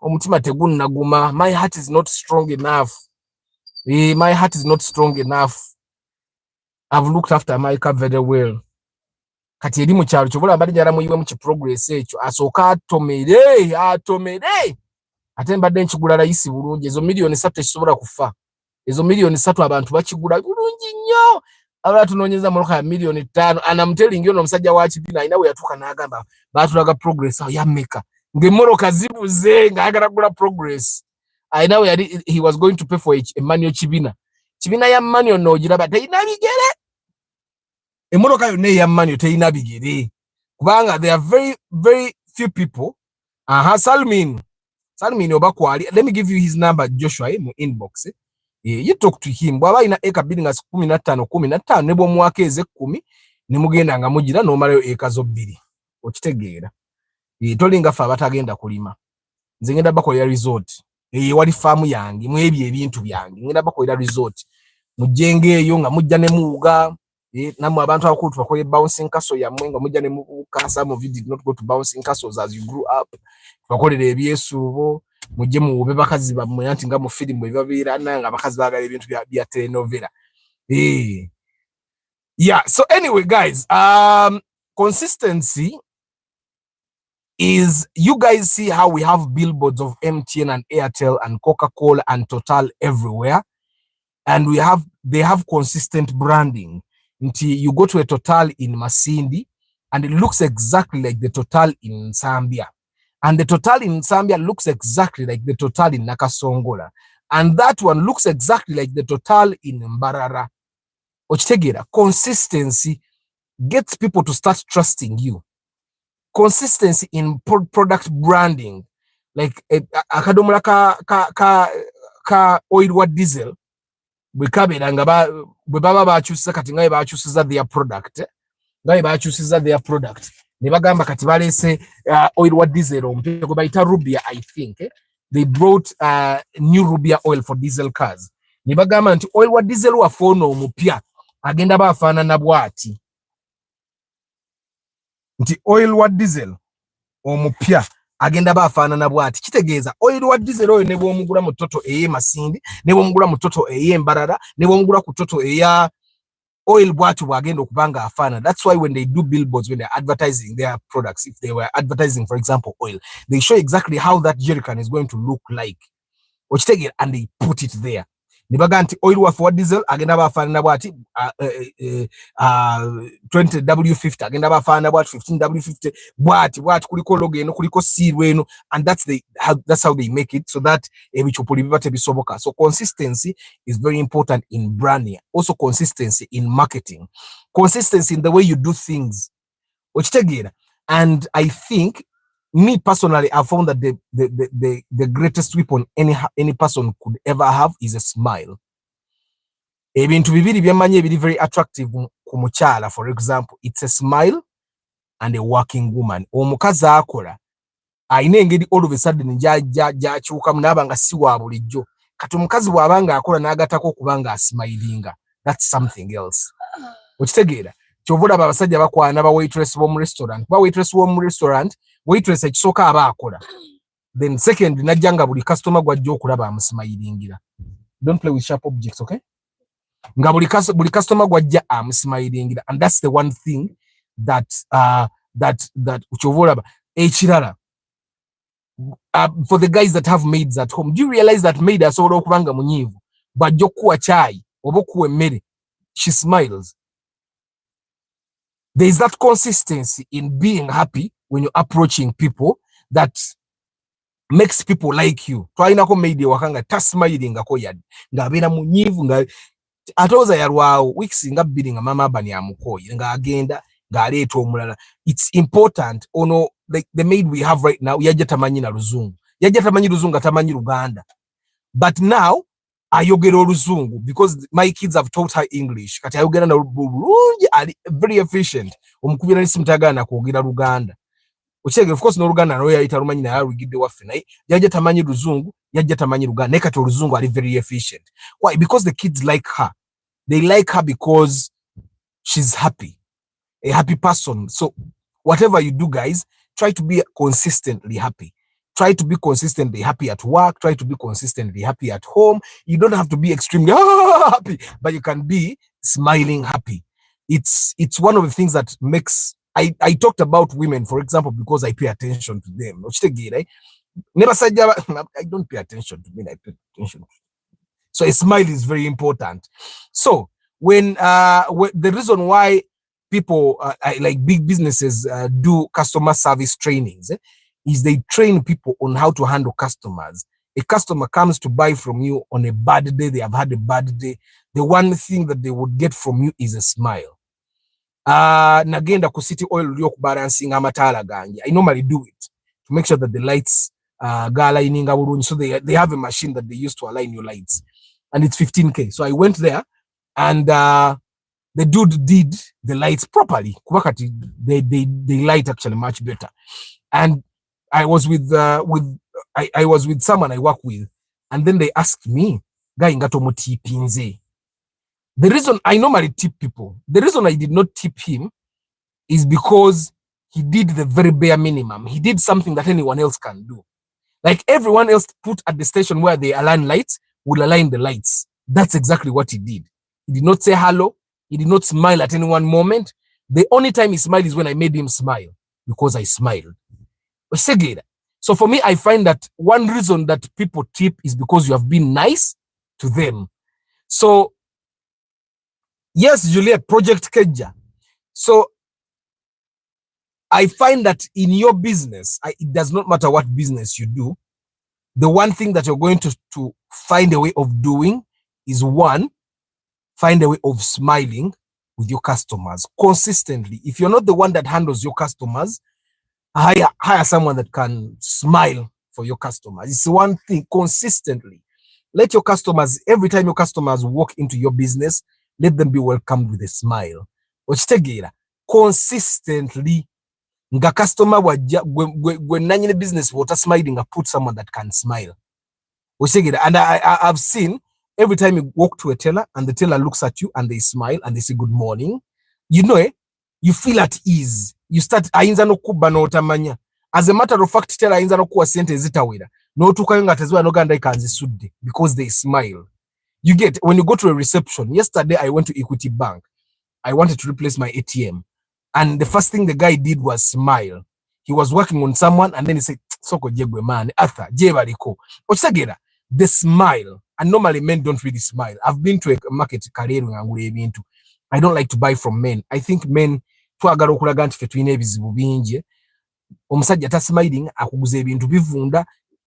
omutima tegunnaguma. My heart is not strong enough. My heart is not strong enough. I've looked after my car very well. Kati eri mu kyalo kyobola mbadde njala muyiwe mu progress ekyo asooka atomere ate mbadde nkigula layisi bulungi. Ezo million 3 tekisobola kufa. Ezo million 3 abantu bakigula bulungi nnyo. Abala tunoonyeza moloka ya million 5 anamtelingi ono omusajja wa kibina ayina we yatuuka n'agamba baatulaga progress awo yammeka ng'emmoloka zibuze ng'ayagala kugula progress. Ayina we yali he was going to pay for a manual kibina ya manual n'ogiraba teyina bigere. Emmoloka yonna eya manual teyina bigere kubanga there are very very few people. Salmin oba kwali. Let me give you his number Joshua mu inbox. You talk to him. Bwaba ina eka bidding as 15 ne bw'omwaka eze 10 ne mugenda nga mugira n'omalayo eka zo 2. Okitegeera. Tolinga fa abatagenda kulima. Nze ngenda bakolera resort. Wali farm yange mu ebyo ebintu byange. Ngenda bakolera resort. Mujenge eyo nga mujja ne muuga. Namwe abantu abakulu tubakolera bouncing castle yammwe nga mujja ne muuka. Some of you did not go to bouncing castles as you grew up. Tubakolera ebyesuubo. Mujje muube bakazi bammwe anti nga mu film ebibabeera nga bakazi baagala ebintu bya telenovela. Yeah, so anyway guys, consistency is, you guys see how we have billboards of MTN and Airtel and Coca-Cola and Total everywhere, and they have consistent branding. Until you go to a Total in Masindi and it looks exactly like the Total in Zambia. And the Total in Zambia looks exactly like the Total in Nakasongola. And that one looks exactly like the Total in Mbarara. Ochitegera, consistency gets people to start trusting you. Consistency in product branding. Like akadomola ka oil wa diesel. bwekabera nga bwe baba bakyusiza kati nga bakyusiza their product ne bagamba kati balese oil wa diesel omupya gwe bayita Rubia. I think they brought new Rubia oil for diesel cars. Ne bagamba nti oil wa diesel waffe ono omupya agenda baafaanana bw'ati, nti oil wa diesel omupya agenda baafaanana bw'ati. Kitegeeza oil wa diesel oyo ne bw'omugula mu toto ey'e Masindi, ne bw'omugula mu toto ey'e Mbarara, ne bw'omugula ku toto eya oil bwatu bwagenda okubanga afaana. That's why when they do billboards, when they're advertising their products, if they were advertising, for example, oil, they show exactly how that jerrycan is going to look like. And they put it there. Nibaga nti oil wa diesel agenda bafaanana bwati 20W50 agenda bafaanana bwati 15W50 bwati kuliko logo eno kuliko seal eno, and that's how they make it so that ebichupuli bibate bisoboka. So consistency is very important in branding. Also consistency in marketing, consistency in the way you do things. And I think, me personally, I found that the greatest weapon any person could ever have is a smile. Ebintu bibiri byamanye biri very attractive ku mukyala. For example, it's a smile and a working woman. Omukazi akola ayina engeri all of a sudden jakyukamu n'abanga si wa bulijjo. Kati omukazi bw'abanga akola n'agatako okubanga asmilinga, that's something else. Okitegeera kyovula abasajja bakwana ba waitress bo mu restaurant. Ba waitress wo mu restaurant, waitress ekisooka aba akola, then second najjanga buli customer gwajja okulaba amusmilingira. Don't play with sharp objects, okay? Nga buli customer gwajja amusmilingira, and that's the one thing that ukyovula ekirala. For the guys that have maids at home, do you realize that maid asobola okubanga munyiivu bwajja okuwa chai oba okuwa emmere, she smiles. There is that consistency in being happy when you're approaching people that makes people like you. Twalinako maid wakanga tasmilingako yadde ng'abeera munyiivu nga atooza yalwawo weeks nga bbiri nga mama abani amukoye ng'agenda ng'aleeta omulala. It's important. Ono like the maid we have right now yajja tamanyi na Luzungu, yajja tamanyi Luzungu, tamanyi Luganda, but now ayogera Oluzungu because my kids have taught her English. Kati ayogera na bulungi, ali very efficient. Omukubira n'essimu tagaana kwogera Luganda. Of course no Luganda no yayita lumanyi naye alugidde waffe, naye yajja tamanyi Luzungu, yajja tamanyi Luganda, naye kati Oluzungu ali very efficient. Why? Because the kids like her. They like her because she's happy, a happy person. So whatever you do, guys, try to be consistently happy. Try to be consistently happy at work. Try to be consistently happy at home. You don't have to be extremely happy, but you can be smiling happy. It's one of the things that makes, I talked about women, for example, because I pay attention to them. I don't pay attention to men, I pay attention. So a smile is very important. So when the reason why people like big businesses do customer service trainings is they train people on how to handle customers. A customer comes to buy from you on a bad day, they have had a bad day. The one thing that they would get from you is a smile. Nagenda ku city oil lyokubalancing amataala gange. I normally do it to make sure that the lights ga aligning bulungi. So they have a machine that they use to align your lights, and it's 15K. So I went there and the dude did the lights properly. They light actually much better. And I was with I was with someone I work with, and then they asked me, "Guy ngato mutipinze." The reason I normally tip people, the reason I did not tip him is because he did the very bare minimum. He did something that anyone else can do. Like everyone else put at the station where they align lights, will align the lights. That's exactly what he did. He did not say hello. He did not smile at any one moment. The only time he smiled is when I made him smile, because I smiled. So for me, I find that one reason that people tip is because you have been nice to them. So yes, Juliet, Project Keja. So I find that in your business, it does not matter what business you do. The one thing that you're going to find a way of doing is, one, find a way of smiling with your customers consistently. If you're not the one that handles your customers, hire someone that can smile for your customers. It's one thing consistently. Let your customers, every time your customers walk into your business, let them be welcomed with a smile. Okitegeera consistently nga customer wajja gwe nanyine business water smiling, put someone that can smile. Okitegeera, and I've seen every time you walk to a teller and the teller looks at you and they smile and they say good morning, you know, you feel at ease. You start ayinza nokuba n'otamanya. As a matter of fact, teller ayinza nokuwa sente zitawera n'otuukayo nga teziba n'oganda ikanzisudde because they smile. You get, when you go to a reception, yesterday I went to Equity Bank. I wanted to replace my ATM. And the first thing the guy did was smile. He was working on someone and then he said, Soko jegwe man, Arthur, jebaliko. Okitegeera, the smile. And normally men don't really smile. I've been to a market career into. I don't like to buy from men. I think men twagala okulaga nti ffe tulina ebizibu bingi. Omusajja ta smiling akuguza ebintu bivunda.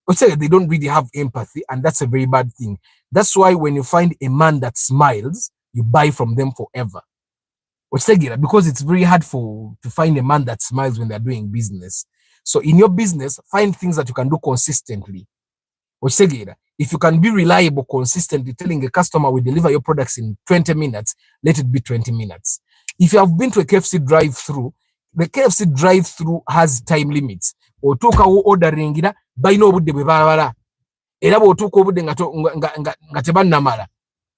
They don't really have empathy, and that's a very bad thing. That's why when you find a man that smiles, you buy from them forever. Because it's very hard to find a man that smiles when they're doing business. So in your business, find things that you can do consistently. If you can be reliable consistently, telling a customer we deliver your products in 20 minutes, let it be 20 minutes. If you have been to a KFC drive-through, the KFC drive-through has time limits. Otuuka ordering ira balina obudde bwe babala. Era bw'otuuka obudde nga tebannamala,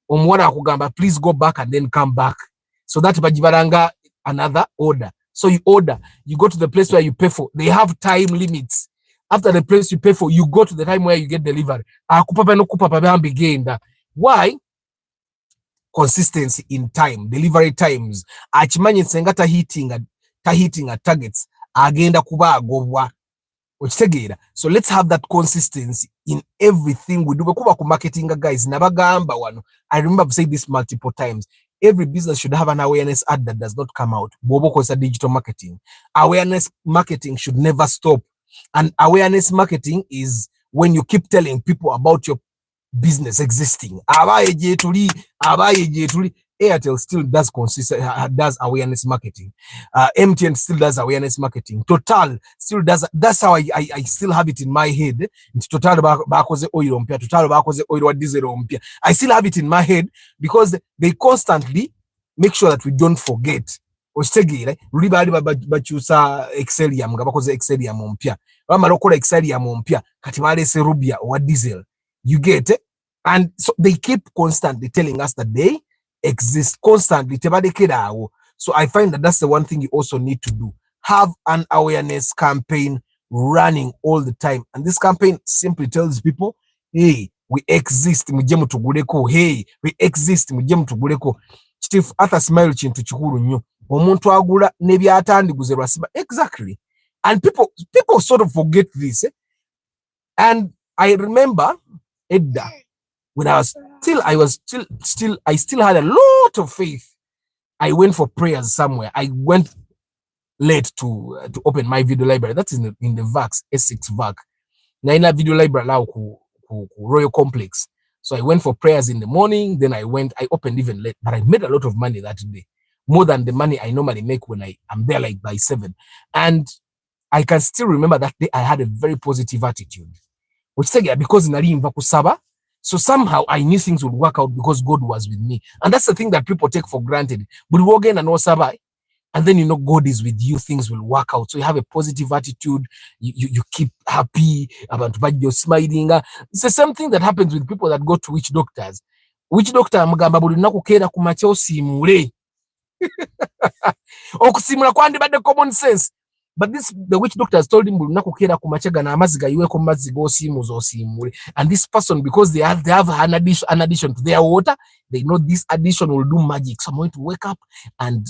omuwala akugamba please go back and then come back. So that bajibaranga another order. So you order, you go to the place where you pay for. They have time limits. After the place you pay for, you go to the time where you get delivery. Why? Consistency in time, delivery times. Achimanyi nsenga hitting at targets. Agenda kuba agobwa. So let's have that consistency in everything we do. Kuba ku marketing guys, nabagamba wano. I remember I've said this multiple times. Every business should have an awareness ad that does not come out. Bobo is digital marketing. Awareness marketing should never stop. And awareness marketing is when you keep telling people about your business existing. Airtel still does awareness marketing. MTN still does awareness marketing. Total still does. That's how I still have it in my head. Total bakoze oil ompia. Total bakoze oil wa diesel ompia. I still have it in my head because they constantly make sure that we don't forget. Ostegire luli bali bachusa Excelium nga bakoze Excelium ompia. Bamala okola Excelium ompia kati balese Rubia wa diesel. You get it? And so they keep constantly telling us that they exist constantly. So I find that that's the one thing you also need to do. Have an awareness campaign running all the time. And this campaign simply tells people, hey, we exist. Hey, we exist. Chief Arthur smile chintu chikuru nyo. Omuntu agula nebyatandiguze lwasiba. Exactly. And people sort of forget this. And I remember Edda, when I still had a lot of faith. I went for prayers somewhere. I went late to open my video library. That's in the VAX, S6 VAC. Naina video library now ku Royal Complex. So I went for prayers in the morning. Then I opened even late, but I made a lot of money that day. More than the money I normally make when I'm there like by 7. And I can still remember that day I had a very positive attitude. Which said, because nali inva kusaba. So somehow I knew things would work out because God was with me. And that's the thing that people take for granted. But we again and sabai. And then, God is with you, things will work out. So you have a positive attitude. You keep happy about you're smiling. It's the same thing that happens with people that go to witch doctors. Witch doctor mugamba buli lunaku kera ku makya osiimule. Okusiimula kwandibadde common sense. But the witch doctors told him buli lunaku kera ku makya gano amazzi gayiweko mu mazzi g'osiimuza osiimule. And this person, because they have an addition to their water, they know this addition will do magic. So I'm going to wake up and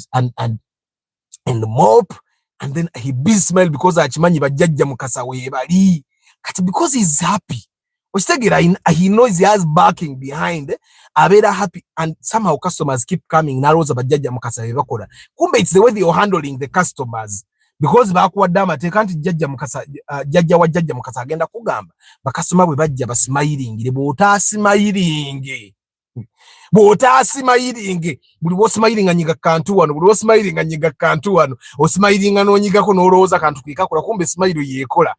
mop, and then he be smile because achimanyi bajjajja mukasa webali. Because he's happy. He knows he has backing behind. Abera happy, and somehow customers keep coming. Naroza bajjajja mukasa webakola. Kumbe it's the way they are handling the customers. Because bakuwadama tekanti jjajja mukasa jjajja wa jjajja mukasa agenda kugamba bakasoma bwe bajja basmiling bota smiling buli wo smiling anyiga kantu wano buli wo smiling anyiga kantu wano o smiling anonyigako n'olowooza kantu kikakola kumbe smile yekola.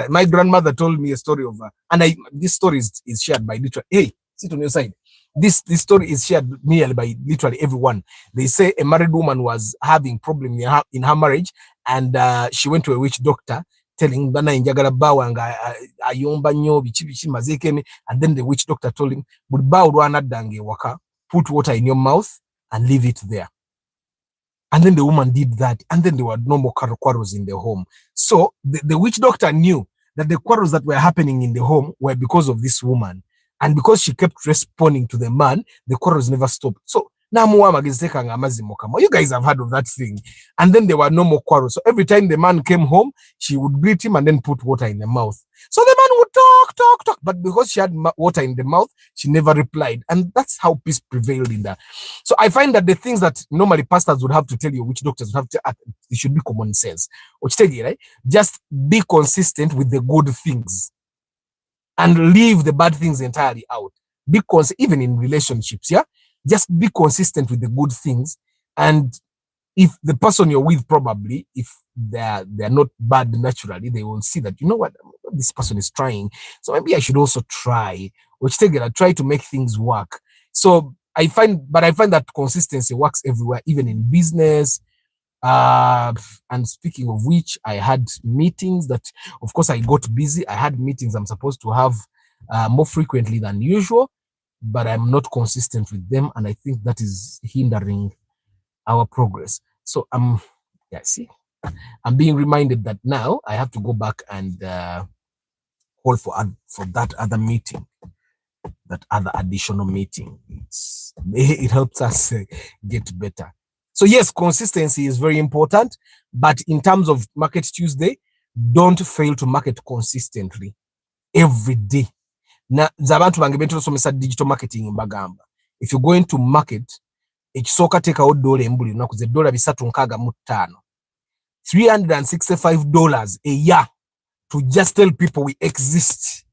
My grandmother told me a story of, and this story is shared by literally. Hey, sit on your side. This story is shared nearly by literally everyone. They say a married woman was having problem in her marriage, and she went to a witch doctor telling bana injagala bawa nga ayomba nnyo bichi bichi mazekeme, and then the witch doctor told him buli bawo lwanaddange waka, put water in your mouth and leave it there. And then the woman did that, and then there were no more quarrels in the home. So the witch doctor knew that the quarrels that were happening in the home were because of this woman. And because she kept responding to the man, the quarrels never stopped. So you guys have heard of that thing. And then there were no more quarrels. So every time the man came home, she would greet him and then put water in the mouth. So the man would talk. But because she had water in the mouth, she never replied. And that's how peace prevailed in that. So I find that the things that normally pastors would have to tell you, which doctors would have to, it should be common sense. Right? Just be consistent with the good things and leave the bad things entirely out. Because even in relationships, yeah, just be consistent with the good things. And if the person you're with, probably, if they're not bad naturally, they will see that, you know what, this person is trying, so maybe I should also try. Which try to make things work. So I find that consistency works everywhere, even in business. And speaking of which, I had meetings that, of course, I got busy. I had meetings I'm supposed to have more frequently than usual, but I'm not consistent with them, and I think that is hindering our progress. So I'm being reminded that now I have to go back and call for that other meeting, that other additional meeting. It helps us get better. So yes, consistency is very important, but in terms of Market Tuesday, don't fail to market consistently every day. Na zabantu bange bento somesa digital marketing mbagamba. If you're going to market, ekisoka tekawo $1 embuli lunaku ze $365, $365 a year to just tell people we exist.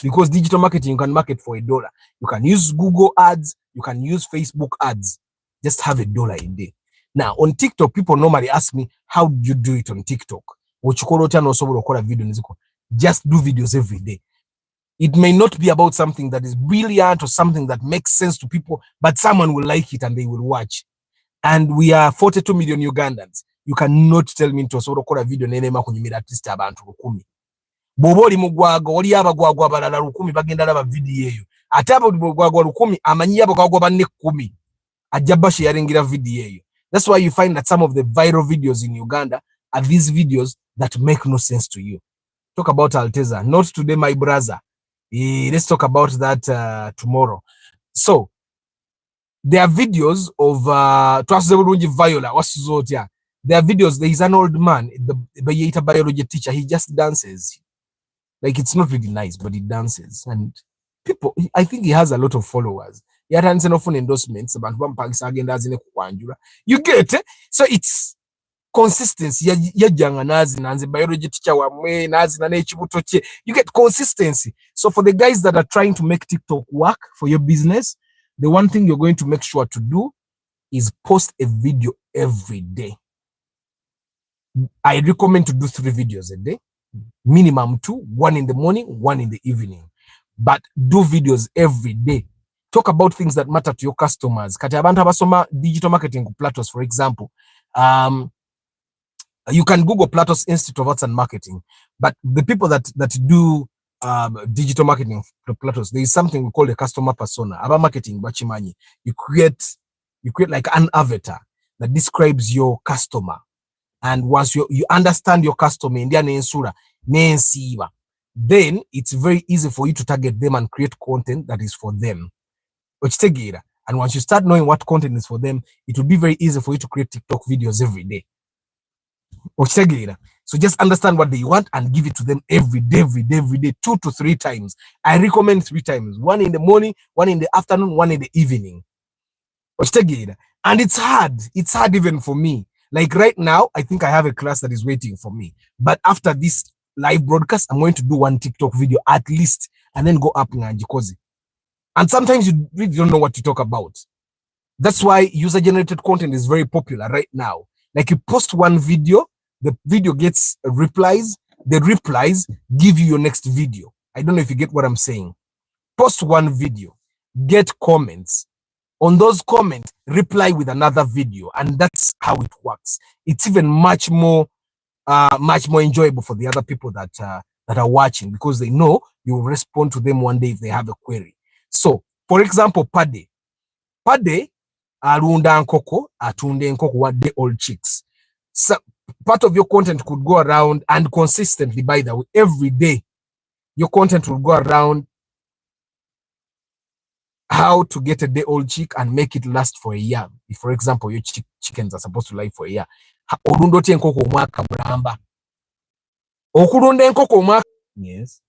Because digital marketing, you can market for $1. You can use Google ads, you can use Facebook ads. Just have $1 a day. Now, on TikTok, people normally ask me, how do you do it on TikTok? Just do videos every day. It may not be about something that is brilliant or something that makes sense to people, but someone will like it and they will watch. And we are 42 million Ugandans. You cannot tell me to a video nenema kunyumira at least abantu 10. Boboli mugwago oli abagwagwa balala 10 bagenda laba video eyo. Ate abo mugwago 10 amanyi abagwagwa banne 10 ajaba sharingira video eyo. That's why you find that some of the viral videos in Uganda are these videos that make no sense to you. Talk about Alteza. Not today, my brother. Let's talk about that tomorrow. So there are videos of Viola. There are videos. There is an old man, the biology teacher. He just dances. Like, it's not really nice, but he dances. And people, I think he has a lot of followers. He had often endorsements about one you get it? So it's consistency. You get consistency. So for the guys that are trying to make TikTok work for your business, the one thing you're going to make sure to do is post a video every day. I recommend to do 3 videos a day, minimum 2, 1 in the morning, 1 in the evening, but do videos every day. Talk about things that matter to your customers. Kati abantu abasoma digital marketing Platos, for example, you can Google Platos Institute of Arts and Marketing, but the people that do digital marketing Platos, there is something we call a customer persona. About marketing, bachimanyi, you create like an avatar that describes your customer. And once you understand your customer, then it's very easy for you to target them and create content that is for them. And once you start knowing what content is for them, it will be very easy for you to create TikTok videos every day. So just understand what they want and give it to them every day, 2 to 3 times. I recommend 3 times. 1 in the morning, 1 in the afternoon, 1 in the evening. And it's hard. It's hard even for me. Like right now, I think I have a class that is waiting for me. But after this live broadcast, I'm going to do 1 TikTok video at least and then go up Nganjikozi. And sometimes you really don't know what to talk about. That's why user-generated content is very popular right now. Like you post 1 video, the video gets replies, the replies give you your next video. I don't know if you get what I'm saying. Post one video, get comments. On those comments, reply with another video, and that's how it works. It's even much more enjoyable for the other people that are watching, because they know you will respond to them one day if they have a query. So, for example, Pade alunda nkoko, atunde nkoko wadde old chicks. So, part of your content could go around, and consistently, by the way, every day, your content will go around how to get a day old chick and make it last for a year. If, for example, your chickens are supposed to live for a year. Olundote nkoko omwaka mulamba. Okulunda enkoko omwaka. Yes.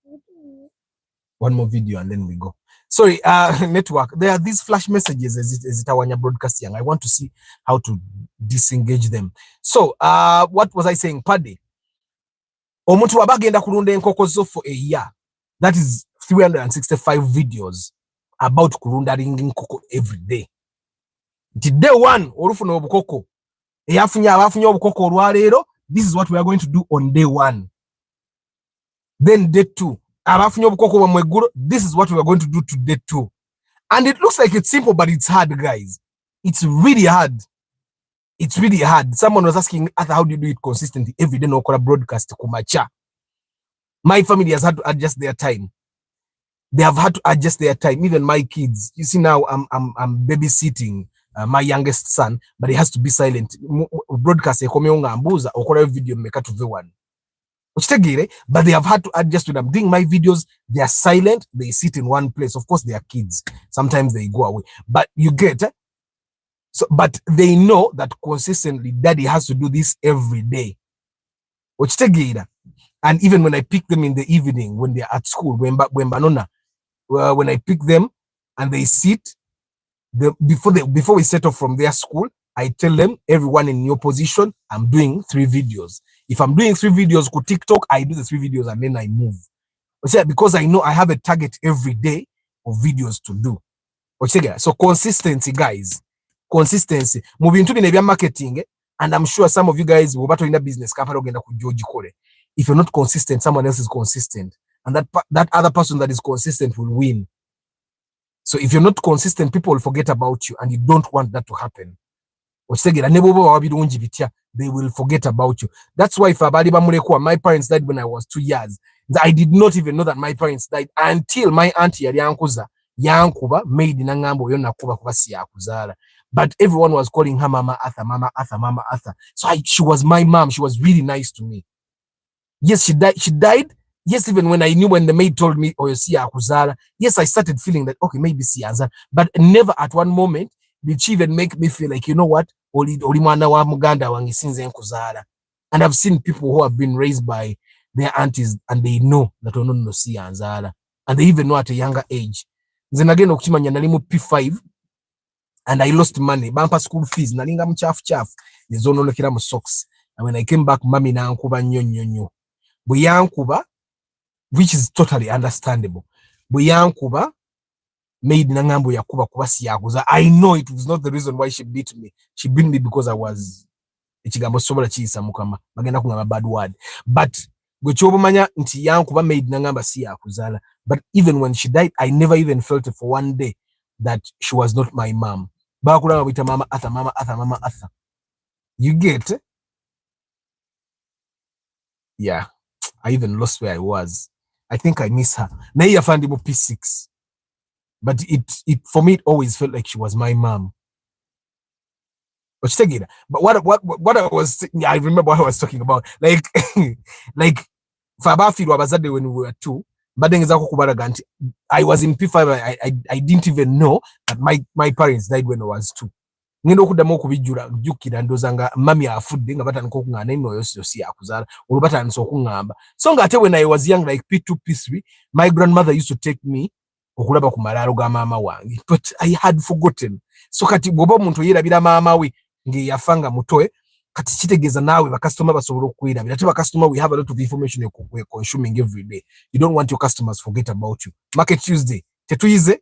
One more video and then we go. Sorry, network. There are these flash messages as it awanya broadcasting. I want to see how to disengage them. So, what was I saying? Pade. Omuntu wabagenda kulunda enkoko zo for a year. That is 365 videos about kulunda enkoko every day. Day one, olufuna obukoko. Abafunye obukoko olwaleero. This is what we are going to do on day one. Then day two. This is what we are going to do to day two. And it looks like it's simple, but it's hard, guys. It's really hard. It's really hard. Someone was asking, how do you do it consistently? Every day, no broadcast kumacha. My family has had to adjust their time. They have had to adjust their time. Even my kids. You see now, I'm babysitting my youngest son, but he has to be silent. Broadcast video make to the one. But they have had to adjust when I'm doing my videos. They are silent. They sit in one place. Of course, they are kids. Sometimes they go away. But you get so. But they know that consistently, daddy has to do this every day. And even when I pick them in the evening, when they're at school, when I pick them and they sit, before we set off from their school, I tell them, everyone in your position, I'm doing 3 videos. If I'm doing 3 videos for TikTok, I do the 3 videos and then I move. Because I know I have a target every day of videos to do. So consistency, guys. Consistency. Moving to the marketing, and I'm sure some of you guys will battle in the business. If you're not consistent, someone else is consistent. And that other person that is consistent will win. So if you're not consistent, people will forget about you, and you don't want that to happen. They will forget about you. That's why my parents died when I was 2 years. I did not even know that my parents died until my auntie yankuba made nangambo yona kuba yakuzara. But everyone was calling her Mama Arthur, Mama Arthur, Mama Arthur. So she was my mom. She was really nice to me. Yes, she died. Yes, even when I knew, when the maid told me, oh, you see Akuzara, yes, I started feeling that, okay, maybe see Azara. But never at one moment did she even make me feel like, you know what? And I've seen people who have been raised by their aunties and they know that no see Azara. And they even know at a younger age. Then again, P5 and I lost money. Bampa school fees. Nalinga mchafu. Nizono lekira mu socks. And when I came back, mommy na ankuba nyo. Buyankuba, which is totally understandable. Buyankuba made nangambo yakuba kuba siyakuza. I know it was not the reason why she beat me. She beat me because I was echigambo sobola chisa mukama. Magenda kungamba bad word. But gochobomanya nti yankuba made nangamba siyakuzala. But even when she died, I never even felt it for one day that she was not my mom. Bakula wita Mama Arthur, Mama Arthur, Mama Arthur. You get? Yeah. I even lost where I was. I think I miss her. Now I found P6. But it for me, it always felt like she was my mom. But what I was, I remember what I was talking about. Like Fabafi Wabazade when we were 2. But then I was in P5. I didn't even know that my parents died when I was 2. Ngendo kudamo kubijura jukira ndozanga mami afudde nga batandika okungana eno yosi yakuzala olubatandisa okungamba. So ngate when I was young, like P2 P3, my grandmother used to take me okulaba ku malalo ga mama wange, but I had forgotten. So kati bwoba omuntu yerabira mama we nge yafanga mutoe, kati kitegeza nawe ba customer basobola okwirabira. Ate ba customer, we have a lot of information we're consuming every day. You don't want your customers forget about you. Market Tuesday tetuyize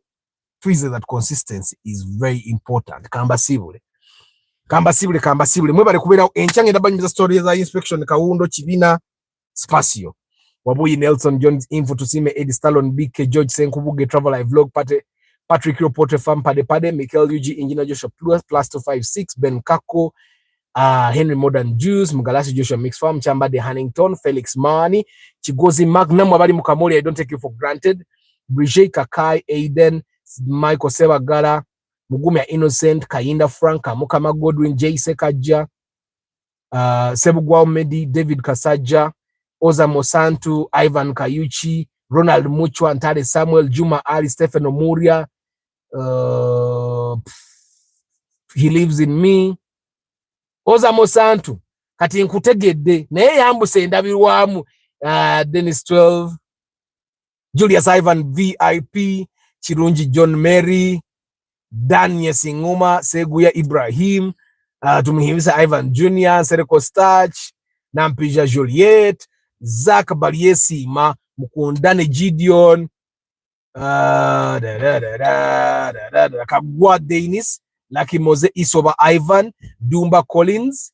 that consistency is very important. Kamba sibule mwebale kubeera enchange ndabanyuza stories za inspection Kawundo Chibina Spasio. Wabuyi Nelson Jones Info Tusime Eddie Stallon BK George Senkubuge Travel I Vlog Pate Patrick Reporter Farm Pade Pade Michael UG Engineer Joshua Plus 256 Ben Kako Henry Modern Jews Mugalasi Joshua Mix Farm Chamba de Hannington Felix Mani Chigozi Magnum Wabali Mukamori I don't take you for granted Brigitte Kakai Aiden Michael Sebagara Mugumya Innocent Kayinda Frank Mukama Godwin J Sekaja Sebugwao Medi David Kasaja Oza Mosantu Ivan Kayuchi Ronald Muchwa Ntare Samuel Juma Ali Stephen Omuria He Lives in Me Oza Mosantu kati nkutegedde naye yambuse ndabirwamu Dennis 12 Julius Ivan VIP Chirungi John Mary Daniel Singuma Seguya Ibrahim tumuhimisa Ivan Jr. Sereko Starch Nampija Juliet Zach Baliesima Mukundane Gideon Kagwa Dennis Lucky Moze Isoba Ivan Dumba Collins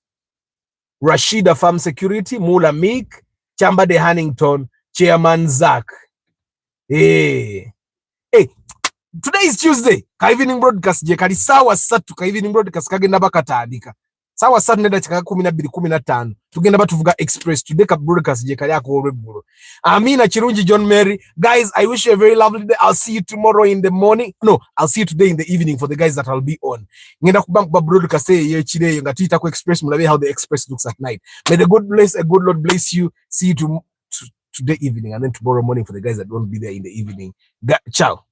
Rashida Farm Security Mula Meek Chamba de Hannington Chairman Zach. Hey, today is Tuesday. Ka evening broadcast je kali sawa satu ka evening broadcast kagenda bakatandika. Sawa satu nenda chika 12:15. Tugenda batuvuga express today ka broadcast je kali ako olweggulo. Amina Chirungi John Mary. Guys, I wish you a very lovely day. I'll see you tomorrow in the morning. No, I'll see you today in the evening for the guys that I'll be on. Ngenda kubank ba broadcast ye chile nga Twitter ko express mulabe how the express looks at night. May the good Lord bless you. See you today evening and then tomorrow morning for the guys that won't be there in the evening. Ciao.